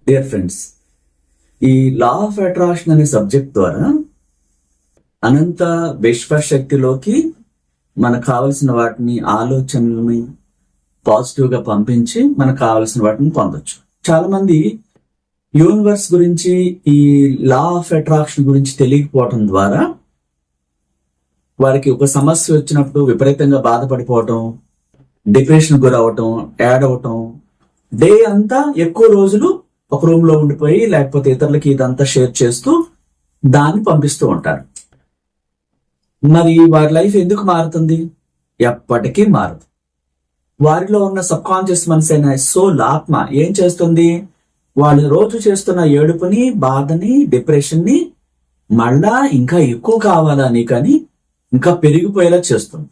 Dear friends, ఈ law of attraction అనే subject ద్వారా అనంత విశ్వశక్తిలోకి మనకు కావలసిన వాటిని, ఆలోచనల్ని పాజిటివ్ గా పంపించి మనకు కావలసిన వాటిని పొందొచ్చు. చాలా మంది యూనివర్స్ గురించి, ఈ లా ఆఫ్ అట్రాక్షన్ గురించి తెలియకపోవటం ద్వారా వారికి ఒక సమస్య వచ్చినప్పుడు విపరీతంగా బాధపడిపోవటం, డిప్రెషన్ గురవటం, యాడ్ అవటం, డే అంతా ఎక్కువ రోజులు ఒక రూమ్ లో ఉండిపోయి లేకపోతే ఇతరులకి ఇదంతా షేర్ చేస్తూ దాన్ని పంపిస్తూ ఉంటారు. మరి వారి లైఫ్ ఎందుకు మారుతుంది? ఎప్పటికీ మారదు. వారిలో ఉన్న సబ్ కాన్షియస్ మనసు అయిన సోల్, ఆత్మ ఏం చేస్తుంది? వాళ్ళు రోజు చేస్తున్న ఏడుపుని, బాధని, డిప్రెషన్ ని మళ్ళా ఇంకా ఎక్కువ కావాలని కానీ ఇంకా పెరిగిపోయేలా చేస్తుంది.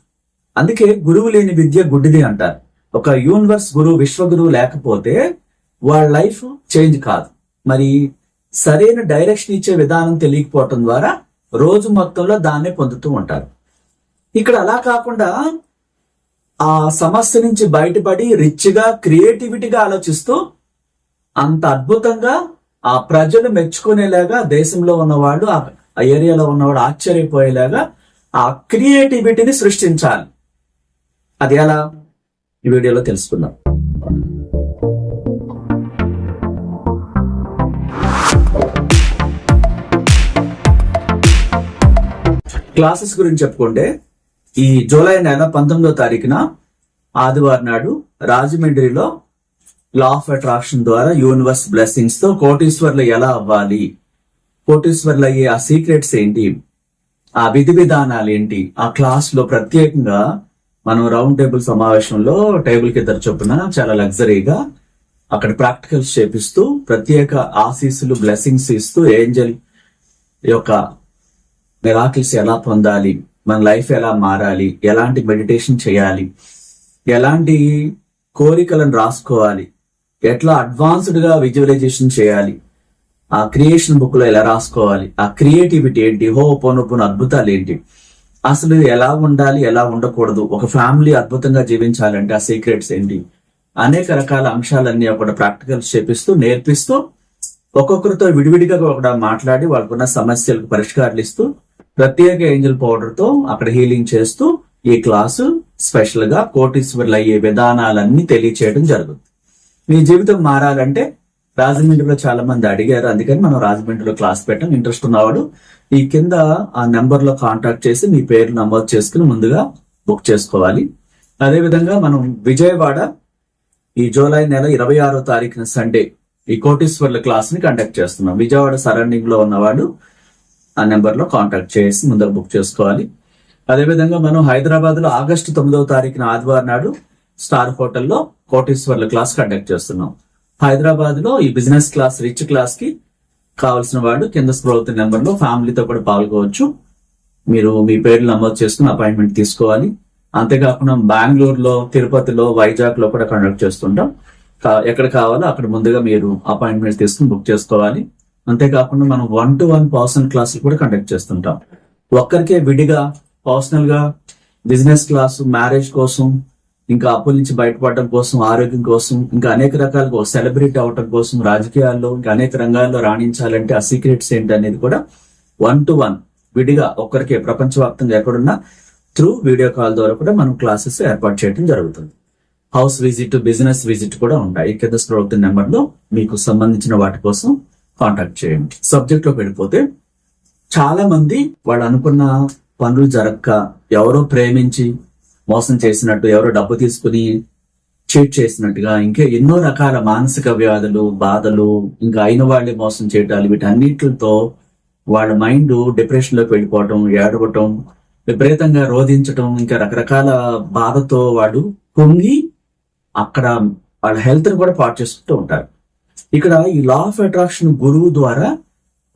అందుకే గురువు లేని విద్య గుడ్డిది అంటారు. ఒక యూనివర్స్ గురువు, విశ్వగురువు లేకపోతే వాళ్ళ లైఫ్ చేంజ్ కాదు. మరి సరైన డైరెక్షన్ ఇచ్చే విధానం తెలియకపోవటం ద్వారా రోజు మొత్తంలో దాన్నే పొందుతూ ఉంటారు. ఇక్కడ అలా కాకుండా ఆ సమస్య నుంచి బయటపడి రిచ్గా, క్రియేటివిటీగా ఆలోచిస్తూ అంత అద్భుతంగా ఆ ప్రజలు మెచ్చుకునేలాగా, దేశంలో ఉన్నవాళ్ళు, ఆ ఏరియాలో ఉన్నవాడు ఆశ్చర్యపోయేలాగా ఆ క్రియేటివిటీని సృష్టించాలి. అది ఎలా? ఈ వీడియోలో తెలుసుకుందాం. క్లాసెస్ గురించి చెప్పుకుంటే, ఈ జూలై నెల 19వ తారీఖున ఆదివారం నాడు రాజమండ్రిలో లా ఆఫ్ అట్రాక్షన్ ద్వారా యూనివర్స్ బ్లెస్సింగ్స్ తో కోటీశ్వర్లు ఎలా అవ్వాలి, కోటీశ్వర్లు అయ్యే ఆ సీక్రెట్స్ ఏంటి, ఆ విధి విధానాలు ఏంటి, ఆ క్లాస్ లో ప్రత్యేకంగా మనం రౌండ్ టేబుల్ సమావేశంలో టేబుల్ కి ఇద్దరు చొప్పున చాలా లగ్జరీగా అక్కడ ప్రాక్టికల్స్ చేపిస్తూ, ప్రత్యేక ఆశీస్సులు, బ్లెస్సింగ్స్ ఇస్తూ, ఏంజల్ యొక్క మిరాకిల్స్ ఎలా పొందాలి, మన లైఫ్ ఎలా మారాలి, ఎలాంటి మెడిటేషన్ చేయాలి, ఎలాంటి కోరికలను రాసుకోవాలి, ఎట్లా అడ్వాన్స్డ్ గా విజువలైజేషన్ చేయాలి, ఆ క్రియేషన్ బుక్ లో ఎలా రాసుకోవాలి, ఆ క్రియేటివిటీ ఏంటి, హోపోనోపోనో అద్భుతాలు ఏంటి, అసలు ఎలా ఉండాలి, ఎలా ఉండకూడదు, ఒక ఫ్యామిలీ అద్భుతంగా జీవించాలంటే ఆ సీక్రెట్స్ ఏంటి, అనేక రకాల అంశాలన్నీ అక్కడ ప్రాక్టికల్స్ చేపిస్తూ, నేర్పిస్తూ, ఒక్కొక్కరితో విడివిడిగా కూడా మాట్లాడి వాళ్ళకున్న సమస్యలకు పరిష్కారాలు ఇస్తూ, ప్రత్యేక ఏంజల్ పౌడర్ తో అక్కడ హీలింగ్ చేస్తూ ఈ క్లాసు స్పెషల్ గా కోటీశ్వర్లు అయ్యే విధానాలన్నీ తెలియచేయడం జరుగుతుంది. మీ జీవితం మారాలంటే రాజమండ్రిలో చాలా మంది అడిగారు, అందుకని మనం రాజమండ్రిలో క్లాస్ పెట్టాం. ఇంట్రెస్ట్ ఉన్నవాడు ఈ కింద ఆ నెంబర్ లో కాంటాక్ట్ చేసి మీ పేరు నమోదు చేసుకుని ముందుగా బుక్ చేసుకోవాలి. అదేవిధంగా మనం విజయవాడ ఈ జూలై నెల 26వ తారీఖున సండే ఈ కోటీశ్వర్ల క్లాస్ ని కండక్ట్ చేస్తున్నాం. విజయవాడ సరౌండింగ్ లో ఉన్నవాడు ఆ నెంబర్ లో కాంటాక్ట్ చేసి ముందుగా బుక్ చేసుకోవాలి. అదేవిధంగా మనం హైదరాబాద్ లో ఆగస్టు 9వ తారీఖున ఆదివారం నాడు స్టార్ హోటల్లో కోటీశ్వర్ల క్లాస్ కండక్ట్ చేస్తున్నాం. హైదరాబాద్ లో ఈ బిజినెస్ క్లాస్, రిచ్ క్లాస్ కి కావాల్సిన వాళ్ళు కింద స్క్రోల్ అవుతున్న నెంబర్ లో ఫ్యామిలీతో కూడా పాల్గొవచ్చు. మీరు మీ పేర్లు నమోదు చేసుకుని అపాయింట్మెంట్ తీసుకోవాలి. అంతేకాకుండా బెంగళూరులో, తిరుపతిలో, వైజాగ్ లో కూడా కండక్ట్ చేస్తుంటాం. ఎక్కడ కావాలో అక్కడ ముందుగా మీరు అపాయింట్మెంట్ తీసుకుని బుక్ చేసుకోవాలి. అంతేకాకుండా మనం 1-to-1 పర్సనల్ క్లాసులు కూడా కండక్ట్ చేస్తుంటాం. ఒక్కరికే విడిగా పర్సనల్ గా బిజినెస్ క్లాసు, మ్యారేజ్ కోసం, ఇంకా అప్పుల నుంచి బయటపడడం కోసం, ఆరోగ్యం కోసం, ఇంకా అనేక రకాలుగా సెలబ్రిటీ అవటం కోసం, రాజకీయాల్లో ఇంకా అనేక రంగాల్లో రాణించాలంటే ఆ సీక్రెట్స్ ఏంటి అనేది కూడా 1-to-1 విడిగా ఒక్కరికే ప్రపంచవ్యాప్తంగా ఎక్కడున్నా త్రూ వీడియో కాల్ ద్వారా కూడా మనం క్లాసెస్ ఏర్పాటు చేయడం జరుగుతుంది. హౌస్ విజిట్, బిజినెస్ విజిట్ కూడా ఉంటాయి. కింద స్క్రోల్ అవుతున్న నెంబర్ లో మీకు సంబంధించిన వాటి కోసం కాంటాక్ట్ చేయండి. సబ్జెక్ట్ లోకి వెళ్ళిపోతే, చాలా మంది వాళ్ళు అనుకున్న పనులు జరగక, ఎవరో ప్రేమించి మోసం చేసినట్టు, ఎవరో డబ్బు తీసుకుని చీట్ చేసినట్టుగా, ఇంకా ఎన్నో రకాల మానసిక వ్యాధులు, బాధలు, ఇంకా అయిన వాళ్ళే మోసం చేయటాలు, వీటన్నిటితో వాళ్ళ మైండ్ డిప్రెషన్ లోకి వెళ్ళిపోవటం, ఏడవటం, విపరీతంగా రోధించటం, ఇంకా రకరకాల బాధతో వాడు కుంగి అక్కడ వాళ్ళ హెల్త్ ని కూడా పాడు చేసుకుంటూ ఉంటారు. ఇక్కడ ఈ లా ఆఫ్ అట్రాక్షన్ గురువు ద్వారా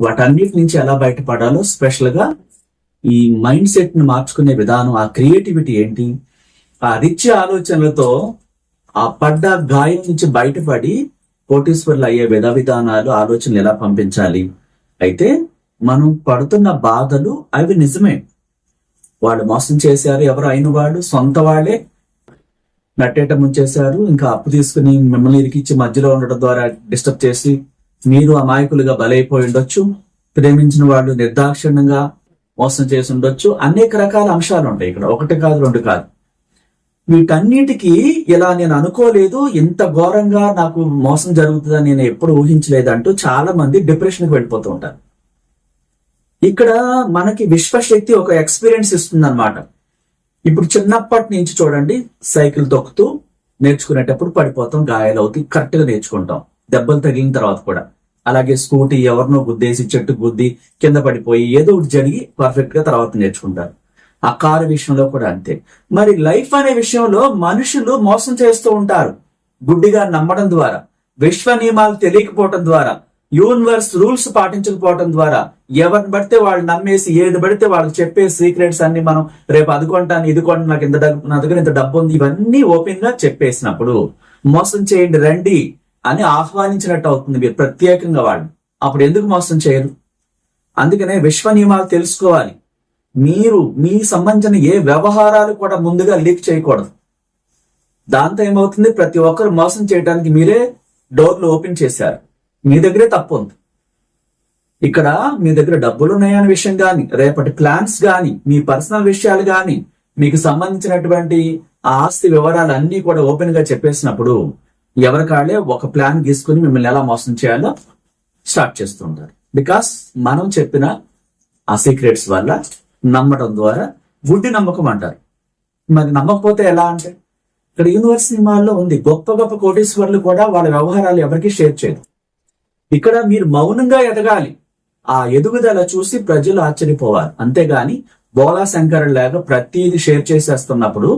వాటన్నిటి నుంచి ఎలా బయటపడాలో, స్పెషల్ గా ఈ మైండ్ సెట్ ని మార్చుకునే విధానం, ఆ క్రియేటివిటీ ఏంటి, ఆ రిచ్ ఆలోచనలతో ఆ పడ్డ గాయం నుంచి బయటపడి కోటీశ్వర్లు అయ్యే విధానాలు, ఆలోచనలు ఎలా పంపించాలి. అయితే మనం పడుతున్న బాధలు అవి నిజమే. వాళ్ళు మోసం చేశారు, ఎవరు అయిన వాళ్ళు, సొంత వాళ్ళే నట్టేట ముంచేశారు, ఇంకా అప్పు తీసుకుని మిమ్మల్ని ఇరికిచ్చి మధ్యలో ఉండడం ద్వారా డిస్టర్బ్ చేసి మీరు అమాయకులుగా బలైపోయి ఉండొచ్చు, ప్రేమించిన వాళ్ళు నిర్దాక్షిణ్యంగా మోసం చేసి ఉండొచ్చు. అనేక రకాల అంశాలు ఉంటాయి ఇక్కడ, ఒకటి కాదు రెండు కాదు. వీటన్నిటికీ ఇలా నేను అనుకోలేదు, ఇంత ఘోరంగా నాకు మోసం జరుగుతుందని నేను ఎప్పుడు ఊహించలేదంటూ చాలా మంది డిప్రెషన్కి వెళ్ళిపోతూ ఉంటారు. ఇక్కడ మనకి విశ్వశక్తి ఒక ఎక్స్పీరియన్స్ ఇస్తుంది అనమాట. ఇప్పుడు చిన్నప్పటి నుంచి చూడండి, సైకిల్ తొక్కుతూ నేర్చుకునేటప్పుడు పడిపోతాం, గాయాలు అవుతాయి, కరెక్ట్ గా నేర్చుకుంటాం, దెబ్బలు తగిలిన తర్వాత కూడా. అలాగే స్కూటీ ఎవరినో గుద్దేసి చెట్టు గుద్ది కింద పడిపోయి ఏదో ఒకటి జరిగి పర్ఫెక్ట్ గా తర్వాత నేర్చుకుంటారు. ఆ కారు విషయంలో కూడా అంతే. మరి లైఫ్ అనే విషయంలో మనుషులు మోసం చేస్తూ ఉంటారు, గుడ్డిగా నమ్మడం ద్వారా, విశ్వ నియమాలు తెలియకపోవడం ద్వారా, యూనివర్స్ రూల్స్ పాటించకపోవడం ద్వారా, ఎవరిని పడితే వాళ్ళు నమ్మేసి ఏది పడితే వాళ్ళకి చెప్పే సీక్రెట్స్ అన్ని మనం రేపు అది కొంటాను ఇది కొంటాను, నాకు నా దగ్గర ఇంత డబ్బు ఉంది, ఇవన్నీ ఓపెన్ గా చెప్పేసినప్పుడు మోసం చేయండి రండి అని ఆహ్వానించినట్టు అవుతుంది మీరు ప్రత్యేకంగా వాళ్ళు. అప్పుడు ఎందుకు మోసం చేయరు? అందుకనే విశ్వ నియమాలు తెలుసుకోవాలి. మీరు మీ సంబంధించిన ఏ వ్యవహారాలు కూడా ముందుగా లీక్ చేయకూడదు. దాంతో ఏమవుతుంది, ప్రతి ఒక్కరు మోసం చేయడానికి మీరే డోర్లు ఓపెన్ చేశారు, మీ దగ్గరే తప్పు ఉంది. ఇక్కడ మీ దగ్గర డబ్బులు ఉన్నాయనే విషయం కానీ, రేపటి ప్లాన్స్ కానీ, మీ పర్సనల్ విషయాలు కానీ, మీకు సంబంధించినటువంటి ఆస్తి వివరాలు అన్ని కూడా ఓపెన్ గా చెప్పేసినప్పుడు ఎవరికాళ్ళే ఒక ప్లాన్ గీసుకుని మిమ్మల్ని ఎలా మోసం చేయాలో స్టార్ట్ చేస్తుంటారు. బికాస్ మనం చెప్పిన ఆ సీక్రెట్స్ వల్ల నమ్మడం ద్వారా గుడ్డి నమ్మకం అంటారు. మరి నమ్మకపోతే ఎలా అంటే, ఇక్కడ యూనివర్స్ సినిమాల్లో ఉంది, గొప్ప గొప్ప కోటీశ్వర్లు కూడా వాళ్ళ వ్యవహారాలు ఎవరికి షేర్ చేయరు. ఇక్కడ మీరు మౌనంగా ఎదగాలి, ఆ ఎదుగుదల చూసి ప్రజలు ఆశ్చర్యపోవాలి. అంతేగాని బోలా శంకర్ లాగా ప్రతిదీ షేర్ చేసేస్తున్నప్పుడు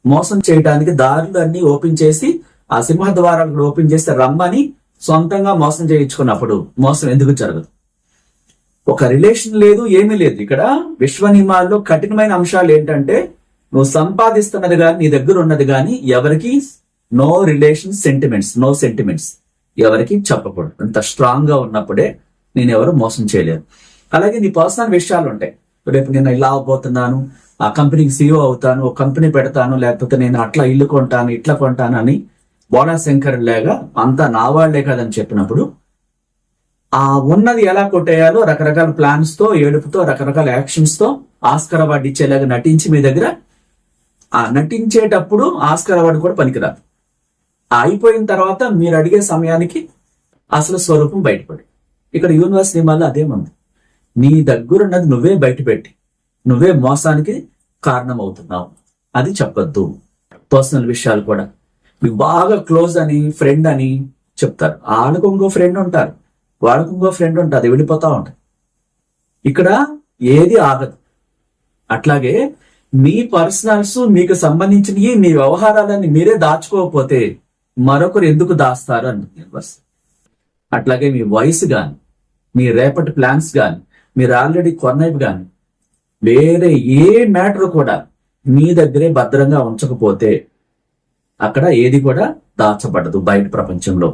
మోసం చేయడానికి దారులు అన్ని ఓపెన్ చేసి, ఆ సింహద్వారాలు ఓపెన్ చేస్తే రమ్మని సొంతంగా మోసం చేయించుకున్నప్పుడు మోసం ఎందుకు జరగదు? ఒక రిలేషన్ లేదు, ఏమీ లేదు. ఇక్కడ విశ్వ నియమాల్లో కఠినమైన అంశాలు ఏంటంటే, నువ్వు సంపాదిస్తున్నది కానీ, నీ దగ్గర ఉన్నది కానీ ఎవరికి నో రిలేషన్, నో సెంటిమెంట్స్ ఎవరికి చెప్పకూడదు. అంత స్ట్రాంగ్ గా ఉన్నప్పుడే నేను ఎవరు మోసం చేయలేరు. అలాగే నీ పర్సనల్ విషయాలు ఉంటాయి. రేపు నేను ఇలా అవబోతున్నాను, ఆ కంపెనీకి CEO అవుతాను, ఒక కంపెనీ పెడతాను, లేకపోతే నేను అట్లా ఇల్లు కొంటాను, ఇట్లా కొంటాను అని బోలా శంకర్ లాగా అంతా నా వాళ్లే కదని చెప్పినప్పుడు ఆ ఉన్నది ఎలా కొట్టేయాలో రకరకాల ప్లాన్స్ తో, ఏడుపుతో, రకరకాల యాక్షన్స్ తో ఆస్కార్ అవార్డు ఇచ్చేలాగా నటించి మీ దగ్గర ఆ నటించేటప్పుడు ఆస్కార్ అవార్డు కూడా పనికిరాదు. అయిపోయిన తర్వాత మీరు అడిగే సమయానికి అసలు స్వరూపం బయటపడి. ఇక్కడ యూనివర్స్ నియమాల్లో అదేముంది, నీ దగ్గరున్నది నువ్వే బయటపెట్టి నువ్వే మోసానికి కారణం అవుతున్నావు, అది చెప్పొద్దు. పర్సనల్ విషయాలు కూడా మీకు బాగా క్లోజ్ అని, ఫ్రెండ్ అని చెప్తారు, వాళ్ళకు ఇంకో ఫ్రెండ్ ఉంటారు, వాళ్ళకు ఇంకో ఫ్రెండ్ ఉంటుంది, వెళ్ళిపోతా ఉంటాయి. ఇక్కడ ఏది ఆగదు. అట్లాగే మీ పర్సనల్స్, మీకు సంబంధించినవి, మీ వ్యవహారాలన్నీ మీరే దాచుకోకపోతే మరొకరు ఎందుకు దాస్తారు అని. అట్లాగే మీ వయసు గాని, మీ రేపటి ప్లాన్స్ గాని, మీరు ఆల్రెడీ కొన్నవి గాని, వేరే ఏ మ్యాటర్ కూడా మీ దగ్గరే భద్రంగా ఉంచకపోతే అక్కడ ఏది కూడా దాచబడదు బయట ప్రపంచంలో.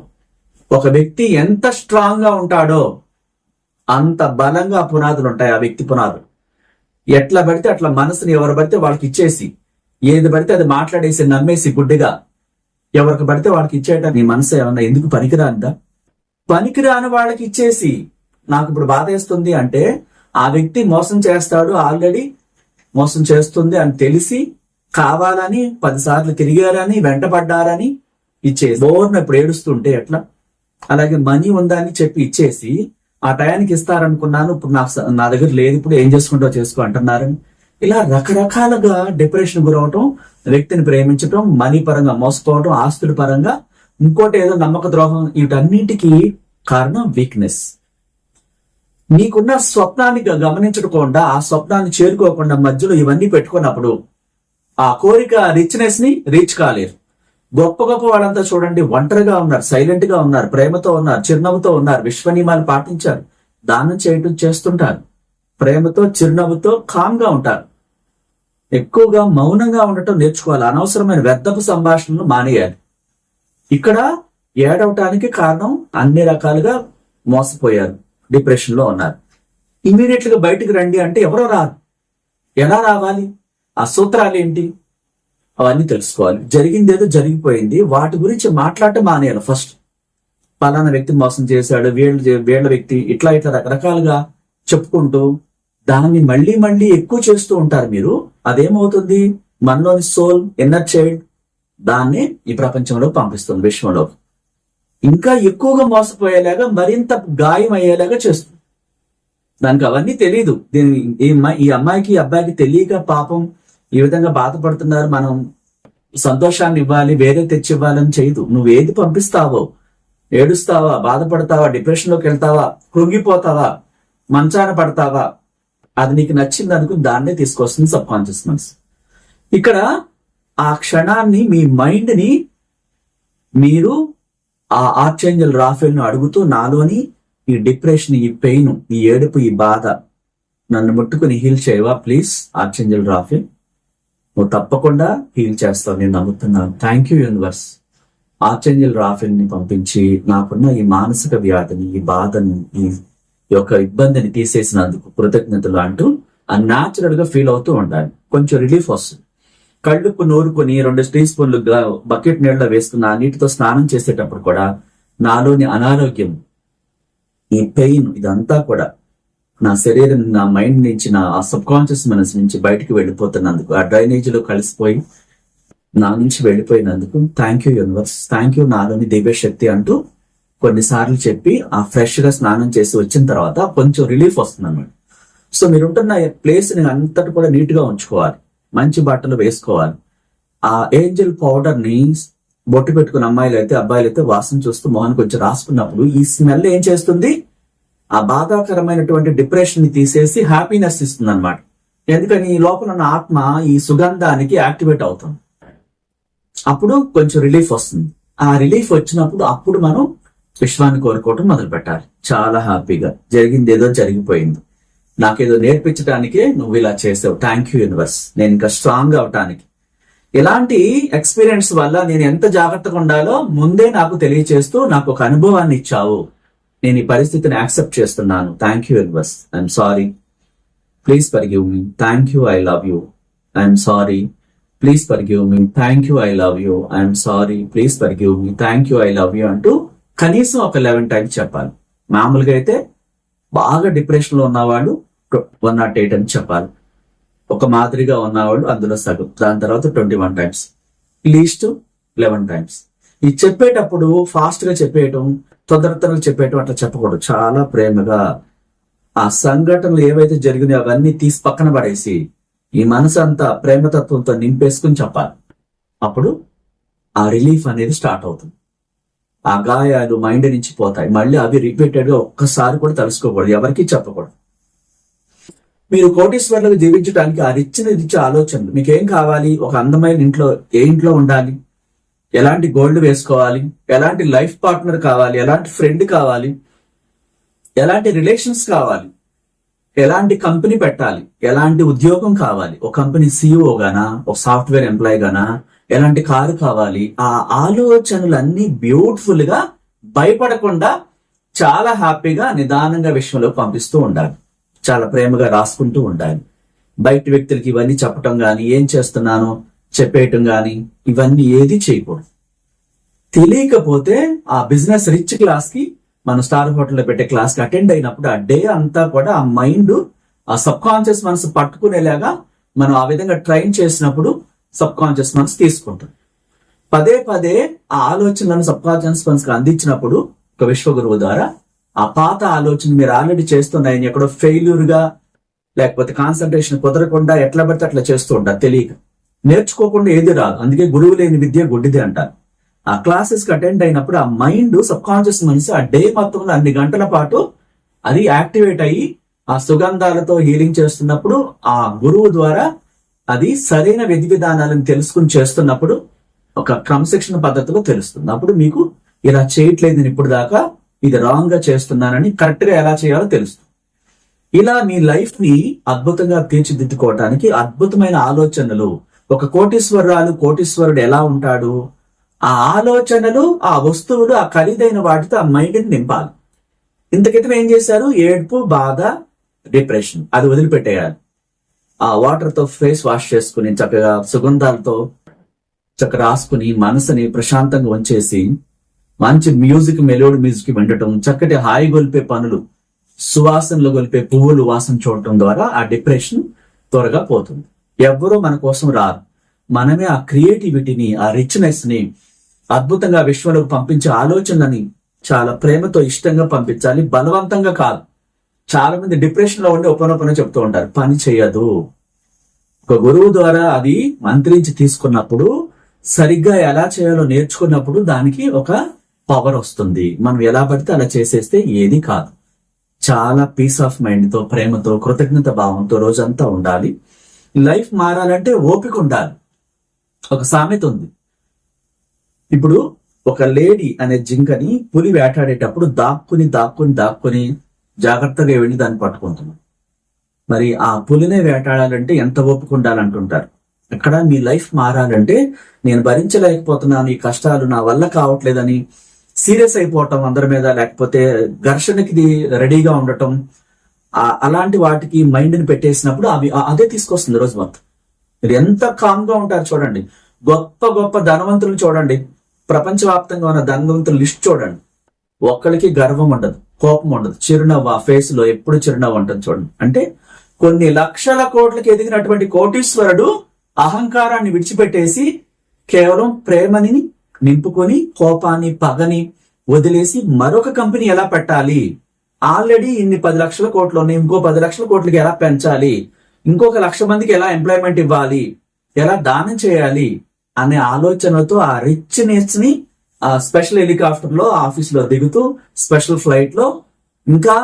ఒక వ్యక్తి ఎంత స్ట్రాంగ్ గా ఉంటాడో అంత బలంగా పునాదులు ఉంటాయి. ఆ వ్యక్తి పునాదులు ఎట్లా పడితే అట్లా మనసుని ఎవరు పడితే వాళ్ళకి ఇచ్చేసి, ఏది పడితే అది మాట్లాడేసి నమ్మేసి గుడ్డిగా ఎవరికి పడితే వాళ్ళకి ఇచ్చేయటం నీ మనసు ఏమన్నా ఎందుకు పనికిరాందా? పనికిరాని వాళ్ళకి ఇచ్చేసి నాకు ఇప్పుడు బాధ వేస్తుంది అంటే ఆ వ్యక్తి మోసం చేస్తాడు, ఆల్రెడీ మోసం చేస్తుంది అని తెలిసి కావాలని 10 సార్లు తిరిగారని, వెంటపడ్డారని ఇచ్చేసి బోర్న ఇప్పుడు ఏడుస్తుంటే ఎట్లా? అలాగే మనీ ఉందని చెప్పి ఇచ్చేసి ఆ టయానికి ఇస్తారనుకున్నాను, ఇప్పుడు నా దగ్గర లేదు, ఇప్పుడు ఏం చేసుకుంటో చేసుకో అంటున్నారని, ఇలా రకరకాలుగా డిప్రెషన్ గురవటం, వ్యక్తిని ప్రేమించటం, మనీ పరంగా మోసపోవటం, ఆస్తుల పరంగా ఇంకోటి ఏదో నమ్మక ద్రోహం, వీటన్నిటికీ కారణం వీక్నెస్. మీకున్న స్వప్నాన్ని గమనించకుండా, ఆ స్వప్నాన్ని చేరుకోకుండా మధ్యలో ఇవన్నీ పెట్టుకున్నప్పుడు ఆ కోరిక రిచ్నెస్ ని రీచ్ కాలేరు. గొప్ప గొప్ప వాళ్ళంతా చూడండి, ఒంటరిగా ఉన్నారు, సైలెంట్ గా ఉన్నారు, ప్రేమతో ఉన్నారు, చిరునవ్వుతో ఉన్నారు, విశ్వ నియమాలు పాటించారు, దానం చేయటం చేస్తుంటారు, ప్రేమతో చిరునవ్వుతో కామ్ గా ఉంటారు. ఎక్కువగా మౌనంగా ఉండటం నేర్చుకోవాలి. అనవసరమైన వ్యర్థపు సంభాషణలు మానేయాలి. ఇక్కడ ఏడవటానికి కారణం అన్ని రకాలుగా మోసపోయారు, డిప్రెషన్ లో ఉన్నారు. ఇమీడియట్ గా బయటికి రండి అంటే ఎవరో రారు. ఎలా రావాలి? ఆ సూత్రాలు ఏంటి అవన్నీ తెలుసుకోవాలి. జరిగిందేదో జరిగిపోయింది, వాటి గురించి మాట్లాడటం మానేయాలి ఫస్ట్. పలానా వ్యక్తి మోసం చేశాడు, వీళ్ళ వ్యక్తి ఇట్లా రకరకాలుగా చెప్పుకుంటూ దాన్ని మళ్ళీ మళ్ళీ ఎక్కువ చేస్తూ ఉంటారు మీరు. అదేమవుతుంది, మనలోని సోల్, ఇన్నర్ చైల్డ్ దాన్ని ఈ ప్రపంచంలో పంపిస్తుంది, విశ్వంలో ఇంకా ఎక్కువగా మోసపోయేలాగా, మరింత గాయం అయ్యేలాగా చేస్తుంది. దానికి అవన్నీ తెలియదు. ఈ అమ్మాయికి అబ్బాయికి తెలియక పాపం ఈ విధంగా బాధపడుతున్నారు. మనం సంతోషాన్ని ఇవ్వాలి, వేరే తెచ్చి ఇవ్వాలని చేయదు. నువ్వు ఏది పంపిస్తావో, ఏడుస్తావా, బాధపడతావా, డిప్రెషన్ లోకి వెళ్తావా, కృంగిపోతావా, మంచాన పడతావా, అది నీకు నచ్చింది అనుకుని దాన్నే తీసుకొస్తుంది సబ్ కాన్షియస్ మనసు. ఇక్కడ ఆ క్షణాన్ని, మీ మైండ్ ని మీరు ఆ ఆర్చేంజల్ రాఫెల్ ను అడుగుతూ, నాలోని ఈ డిప్రెషన్, ఈ పెయిన్, ఈ ఏడుపు, ఈ బాధ నన్ను ముట్టుకుని హీల్ చేయవా ప్లీజ్ ఆర్చేంజల్ రాఫెల్. నువ్వు తప్పకుండా హీల్ చేస్తావు, నేను నమ్ముతున్నాను. Thank you universe. Archangel Raphael ని పంపించి నాకున్న ఈ మానసిక వ్యాధిని, ఈ బాధని, ఈ యొక్క ఇబ్బందిని తీసేసినందుకు కృతజ్ఞతలు అంటూ అన్యాచురల్ గా ఫీల్ అవుతూ ఉండాలి. కొంచెం రిలీఫ్ వస్తుంది. కళ్ళుకు నూరుకొని 2 టీ స్పూన్లు బకెట్ నీళ్ళలో వేసుకున్న ఆ నీటితో స్నానం చేసేటప్పుడు కూడా నాలోని అనారోగ్యం, ఈ పెయిన్, ఇదంతా కూడా నా శరీరం, నా మైండ్ నుంచి, నా సబ్ కాన్షియస్ మనసు నుంచి బయటికి వెళ్ళిపోతున్నందుకు, ఆ డ్రైనేజీలో కలిసిపోయి నా నుంచి వెళ్ళిపోయినందుకు thank you universe, thank you నాలోని దివ్య శక్తి అంటూ కొన్నిసార్లు చెప్పి ఆ ఫ్రెష్ గా స్నానం చేసి వచ్చిన తర్వాత కొంచెం రిలీఫ్ వస్తుంది అన్నమాట. సో మీరుంటున్న ప్లేస్ ని అంతటి కూడా నీట్ గా ఉంచుకోవాలి, మంచి బట్టలు వేసుకోవాలి. ఆ ఏంజల్ పౌడర్ ని బొట్టు పెట్టుకున్న అమ్మాయిలు అయితే, అబ్బాయిలు అయితే వాసన చూస్తూ మొహన్ కొంచెం రాసుకున్నప్పుడు ఈ స్మెల్ ఏం చేస్తుంది, ఆ బాధాకరమైనటువంటి డిప్రెషన్ ని తీసేసి హ్యాపీనెస్ ఇస్తుంది అనమాట. ఎందుకని ఈ లోపల ఉన్న ఆత్మ ఈ సుగంధానికి యాక్టివేట్ అవుతుంది. అప్పుడు కొంచెం రిలీఫ్ వస్తుంది. ఆ రిలీఫ్ వచ్చినప్పుడు అప్పుడు మనం విశ్వాన్ని కోరుకోవటం మొదలు పెట్టాలి. చాలా హ్యాపీగా జరిగింది, ఏదో జరిగిపోయింది, నాకేదో నేర్పించడానికే నువ్వు ఇలా చేసావు, థ్యాంక్ యూ యూనివర్స్, నేను ఇంకా స్ట్రాంగ్ అవటానికి. ఇలాంటి ఎక్స్పీరియన్స్ వల్ల నేను ఎంత జాగ్రత్తగా ఉండాలో ముందే నాకు తెలియచేస్తూ నాకు ఒక అనుభవాన్ని ఇచ్చావు. నేను ఈ పరిస్థితిని యాక్సెప్ట్ చేస్తున్నాను. Thank you universe, I'm sorry, please forgive me, thank you, I love you, I'm sorry, please forgive me, thank you, I love you, I'm sorry, please forgive me, thank you, I love you అంటూ కనీసం ఒక 11 times చెప్పాలి. మామూలుగా అయితే బాగా depression లో ఉన్నవాళ్ళు 108 అని చెప్పాలి. ఒక మాదిరిగా ఉన్నవాళ్ళు అందులో సగం, దాని తర్వాత 21 టైమ్స్, లీస్ట్ 11 టైమ్స్. ఇది చెప్పేటప్పుడు ఫాస్ట్ గా చెప్పేయటం, తొందరగా చెప్పేయటం అట్లా చెప్పకూడదు. చాలా ప్రేమగా ఆ సంఘటనలు ఏవైతే జరిగినాయో అవన్నీ తీసి పక్కన పడేసి ఈ మనసు అంతా ప్రేమతత్వంతో నింపేసుకుని చెప్పాలి. అప్పుడు ఆ రిలీఫ్ అనేది స్టార్ట్ అవుతుంది. ఆ గాయాలు మైండ్ నుంచి పోతాయి. మళ్ళీ అవి రిపీటెడ్ గా ఒక్కసారి కూడా తలుసుకోకూడదు, ఎవరికి చెప్పకూడదు. మీరు కోటీశ్వర్లకు జీవించడానికి ఆ రిచ్ ఆలోచనలు. మీకేం కావాలి, ఒక అందమైన ఇంట్లో, ఏ ఇంట్లో ఉండాలి, ఎలాంటి గోల్డ్ వేసుకోవాలి, ఎలాంటి లైఫ్ పార్ట్నర్ కావాలి, ఎలాంటి ఫ్రెండ్ కావాలి, ఎలాంటి రిలేషన్స్ కావాలి, ఎలాంటి కంపెనీ పెట్టాలి, ఎలాంటి ఉద్యోగం కావాలి, ఒక కంపెనీ సిఇఓ గానా, ఒక సాఫ్ట్వేర్ ఎంప్లాయీ గానా, ఎలాంటి కారు కావాలి, ఆ ఆలోచనలన్నీ బ్యూటిఫుల్ గా భయపడకుండా చాలా హ్యాపీగా నిదానంగా విశ్వంలో పంపిస్తూ ఉండాలి. చాలా ప్రేమగా రాసుకుంటూ ఉండాలి. బయట వ్యక్తులకి ఇవన్నీ చెప్పటం గాని, ఏం చేస్తున్నానో చెప్పేయటం గాని, ఇవన్నీ ఏది చేయకూడదు. తెలియకపోతే ఆ బిజినెస్ రిచ్ క్లాస్ కి, మనం స్టార్ హోటల్లో పెట్టే క్లాస్ కి అటెండ్ అయినప్పుడు ఆ డే అంతా కూడా ఆ మైండ్, ఆ సబ్ కాన్షియస్ మనసు పట్టుకునేలాగా మనం ఆ విధంగా ట్రైన్ చేసినప్పుడు సబ్ కాన్షియస్ మనసు తీసుకుంటుంది. పదే పదే ఆ ఆలోచనలను సబ్ కాన్షియస్ మనసుకు అందించినప్పుడు ఒక విశ్వగురువు ద్వారా ఆ పాత ఆలోచన మీరు ఆల్రెడీ చేస్తున్నాయని ఎక్కడో ఫెయిల్యూర్ గా, లేకపోతే కాన్సన్ట్రేషన్ కుదరకుండా ఎట్లా పడితే అట్లా చేస్తూ ఉంటారు. తెలియక నేర్చుకోకుండా ఏది రాదు. అందుకే గురువు లేని విద్య గుడ్డిది అంటారు. ఆ క్లాసెస్ కి అటెండ్ అయినప్పుడు ఆ మైండ్, సబ్ కాన్షియస్ మనసు ఆ డే మొత్తంలో అన్ని గంటల పాటు అది యాక్టివేట్ అయ్యి ఆ సుగంధాలతో హీలింగ్ చేస్తున్నప్పుడు ఆ గురువు ద్వారా అది సరైన విధి విధానాలను తెలుసుకుని చేస్తున్నప్పుడు ఒక క్రమశిక్షణ పద్ధతిలో తెలుస్తుంది. అప్పుడు మీకు ఇలా చేయట్లేదు ఇప్పుడు దాకా, ఇది రాంగ్ గా చేస్తున్నానని కరెక్ట్ గా ఎలా చేయాలో తెలుస్తుంది. ఇలా మీ లైఫ్ ని అద్భుతంగా తీర్చిదిద్దుకోవటానికి అద్భుతమైన ఆలోచనలు. ఒక కోటీశ్వరుడు ఎలా ఉంటాడు, ఆ ఆలోచనలు, ఆ వస్తువులు, ఆ ఖరీదైన వాటితో ఆ మైండ్ ని నింపాలి. ఇంతకితం ఏం చేశారు, ఏడుపు, బాధ, డిప్రెషన్, అది వదిలిపెట్టేయాలి. ఆ వాటర్ తో ఫేస్ వాష్ చేసుకుని చక్కగా సుగంధాలతో చక్కగా రాసుకుని మనసుని ప్రశాంతంగా ఉంచేసి మంచి మెలోడీ మ్యూజిక్ వినటం, చక్కటి హాయి గొలిపే పనులు, సువాసనలు గొలిపే పువ్వులు వాసన చూడటం ద్వారా ఆ డిప్రెషన్ త్వరగా పోతుంది. ఎవ్వరూ మన కోసం రారు, మనమే ఆ క్రియేటివిటీని, ఆ రిచ్నెస్ ని అద్భుతంగా విశ్వంలోకి పంపించే ఆలోచనని చాలా ప్రేమతో ఇష్టంగా పంపించాలి, బలవంతంగా కాదు. చాలా మంది డిప్రెషన్ లో ఉండి ఉపనొపన చెప్తూ ఉంటారు, పని చేయదు. ఒక గురువు ద్వారా అది మంత్రించి తీసుకున్నప్పుడు, సరిగ్గా ఎలా చేయాలో నేర్చుకున్నప్పుడు దానికి ఒక పవర్ వస్తుంది. మనం ఎలా పడితే అలా చేసేస్తే ఏది కాదు. చాలా పీస్ ఆఫ్ మైండ్ తో, ప్రేమతో, కృతజ్ఞత భావంతో రోజంతా ఉండాలి. లైఫ్ మారాలంటే ఓపిక ఉండాలి. ఒక సామెత ఉంది, ఇప్పుడు ఒక లేడీ అనే జింకని పులి వేటాడేటప్పుడు దాక్కుని జాగ్రత్తగా వెళ్ళి దాన్ని పట్టుకుంటున్నాం. మరి ఆ పులినే వేటాడాలంటే ఎంత ఓపిక ఉండాలంటుంటారు. అక్కడ మీ లైఫ్ మారాలంటే, నేను భరించలేకపోతున్నాను, ఈ కష్టాలు నా వల్ల కావట్లేదని సీరియస్ అయిపోవటం అందరి మీద, లేకపోతే ఘర్షణకి రెడీగా ఉండటం, అలాంటి వాటికి మైండ్ ని పెట్టేసినప్పుడు అదే తీసుకొస్తుంది రోజు మొత్తం. మీరు ఎంత కామ్ గా ఉంటారు చూడండి. గొప్ప గొప్ప ధనవంతులు చూడండి, ప్రపంచవ్యాప్తంగా ఉన్న ధనవంతుల లిస్ట్ చూడండి. ఒక్కడికి గర్వం ఉండదు, కోపం ఉండదు, చిరునవ్వు, ఆ ఫేస్ లో ఎప్పుడు చిరునవ్వు ఉంటుంది చూడండి. అంటే కొన్ని లక్షల కోట్లకి ఎదిగినటువంటి కోటీశ్వరుడు అహంకారాన్ని విడిచిపెట్టేసి కేవలం ప్రేమని నింపుకొని, కోపాన్ని, పగని వదిలేసి మరొక కంపెనీ ఎలా పెట్టాలి, ఆల్రెడీ ఇన్ని 10 లక్షల కోట్లు ఉన్నాయి, ఇంకో 10 లక్షల కోట్లకి ఎలా పెంచాలి, ఇంకొక 1,00,000 మందికి ఎలా ఎంప్లాయ్మెంట్ ఇవ్వాలి, ఎలా దానం చేయాలి అనే ఆలోచనతో ఆ రిచ్నెస్ ని ఆ స్పెషల్ హెలికాప్టర్ లో ఆఫీస్ లో దిగుతూ, స్పెషల్ ఫ్లైట్ లో ఇంకా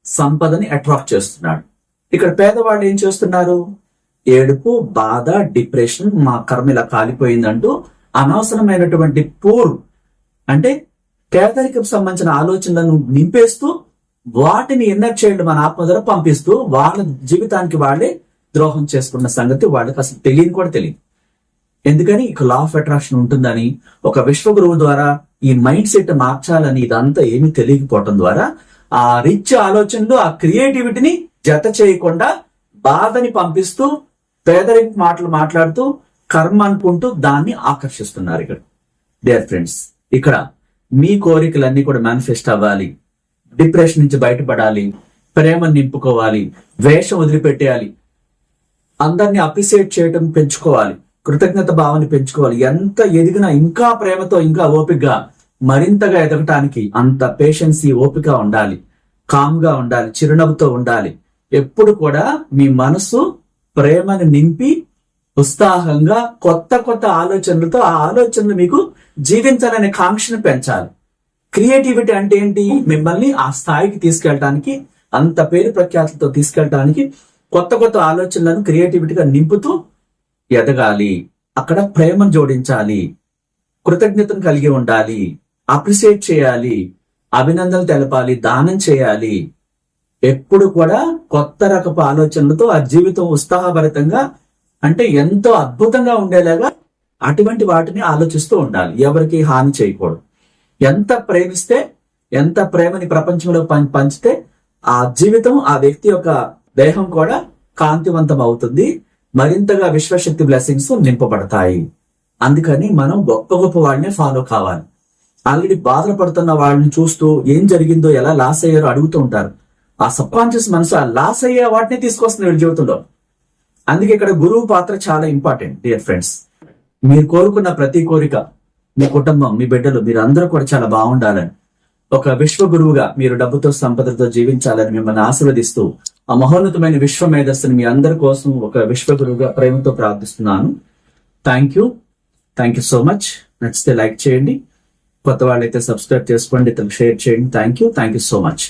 సంపదని అట్రాక్ట్ చేస్తున్నాడు. ఇక్కడ పేదవాళ్ళు ఏం చేస్తున్నారు? ఏడుపు, బాధ, డిప్రెషన్, మా కర్మ ఇలా కాలిపోయిందంటూ అనవసరమైనటువంటి పూర్ అంటే పేదరికం సంబంధించిన ఆలోచనలను నింపేస్తూ, వాటిని ఇన్నర్ చైల్డ్ మన ఆత్మ ద్వారా పంపిస్తూ వాళ్ళ జీవితానికి వాళ్ళే ద్రోహం చేసుకున్న సంగతి వాళ్ళకి అసలు తెలియని కూడా తెలియదు. ఎందుకని? ఇక లా ఆఫ్ అట్రాక్షన్ ఉంటుందని, ఒక విశ్వగురువు ద్వారా ఈ మైండ్ సెట్ మార్చాలని ఇదంతా ఏమీ తెలియకపోవటం ద్వారా ఆ రిచ్ ఆలోచనలు, ఆ క్రియేటివిటీని జత చేయకుండా బాధని పంపిస్తూ, పేదరిక మాటలు మాట్లాడుతూ, కర్మ అనుకుంటూ దాన్ని ఆకర్షిస్తున్నారు. ఇక్కడ డియర్ ఫ్రెండ్స్, ఇక్కడ మీ కోరికలన్నీ కూడా మేనిఫెస్ట్ అవ్వాలి, డిప్రెషన్ నుంచి బయటపడాలి, ప్రేమను నింపుకోవాలి, ద్వేషం వదిలిపెట్టేయాలి, అందరినీ అప్రిసియేట్ చేయడం పెంచుకోవాలి, కృతజ్ఞత భావాన్ని పెంచుకోవాలి. ఎంత ఎదిగినా ఇంకా ప్రేమతో, ఇంకా ఓపికగా, మరింతగా ఎదగటానికి అంత పేషెన్సీ, ఓపిక ఉండాలి, కామ్ గా ఉండాలి, చిరునవ్వుతో ఉండాలి. ఎప్పుడు కూడా మీ మనసు ప్రేమను నింపి ఉత్సాహంగా కొత్త కొత్త ఆలోచనలతో, ఆ ఆలోచనలు మీకు జీవించాలనే కాంక్షను పెంచాలి. క్రియేటివిటీ అంటే ఏంటి? మిమ్మల్ని ఆ స్థాయికి తీసుకెళ్ళటానికి, అంత పేరు ప్రఖ్యాతులతో తీసుకెళ్ళటానికి కొత్త కొత్త ఆలోచనలను క్రియేటివిటీగా నింపుతూ ఎదగాలి. అక్కడ ప్రేమను జోడించాలి, కృతజ్ఞతను కలిగి ఉండాలి, అప్రిసియేట్ చేయాలి, అభినందనలు తెలపాలి, దానం చేయాలి. ఎప్పుడు కూడా కొత్త రకపు ఆలోచనలతో ఆ జీవితం ఉత్సాహభరితంగా, అంటే ఎంతో అద్భుతంగా ఉండేలాగా అటువంటి వాటిని ఆలోచిస్తూ ఉండాలి. ఎవరికి హాని చేయకూడదు. ఎంత ప్రేమిస్తే, ఎంత ప్రేమని ప్రపంచంలో పంచితే ఆ జీవితం, ఆ వ్యక్తి యొక్క దేహం కూడా కాంతివంతం అవుతుంది, మరింతగా విశ్వశక్తి బ్లెస్సింగ్స్ నింపబడతాయి. అందుకని మనం గొప్ప గొప్ప వాళ్ళనే ఫాలో కావాలి. ఆల్రెడీ బాధలు పడుతున్న వాళ్ళని చూస్తూ ఏం జరిగిందో, ఎలా లాస్ అయ్యారో అడుగుతూ ఉంటారు. ఆ సబ్ కాన్షియస్ మనసు ఆ లాస్ అయ్యే వాటిని తీసుకొస్తుంది వీళ్ళ జీవితంలో. అందుకే ఇక్కడ గురువు పాత్ర చాలా ఇంపార్టెంట్. డియర్ ఫ్రెండ్స్, మీరు కోరుకున్న ప్రతి కోరిక, మీ కుటుంబం, మీ బిడ్డలు, మీరు అందరూ కూడా చాలా బాగుండాలని, ఒక విశ్వ గురువుగా మీరు డబ్బుతో, సంపదతో జీవించాలని మిమ్మల్ని ఆశీర్వదిస్తూ, ఆ మహోన్నతమైన విశ్వ మేధస్సుని మీ అందరి కోసం ఒక విశ్వ గురువుగా ప్రేమతో ప్రార్థిస్తున్నాను. Thank you so much. నచ్చితే లైక్ చేయండి, కొత్త వాళ్ళైతే సబ్స్క్రైబ్ చేసుకోండి, ఇతరులకు షేర్ చేయండి. Thank you so much.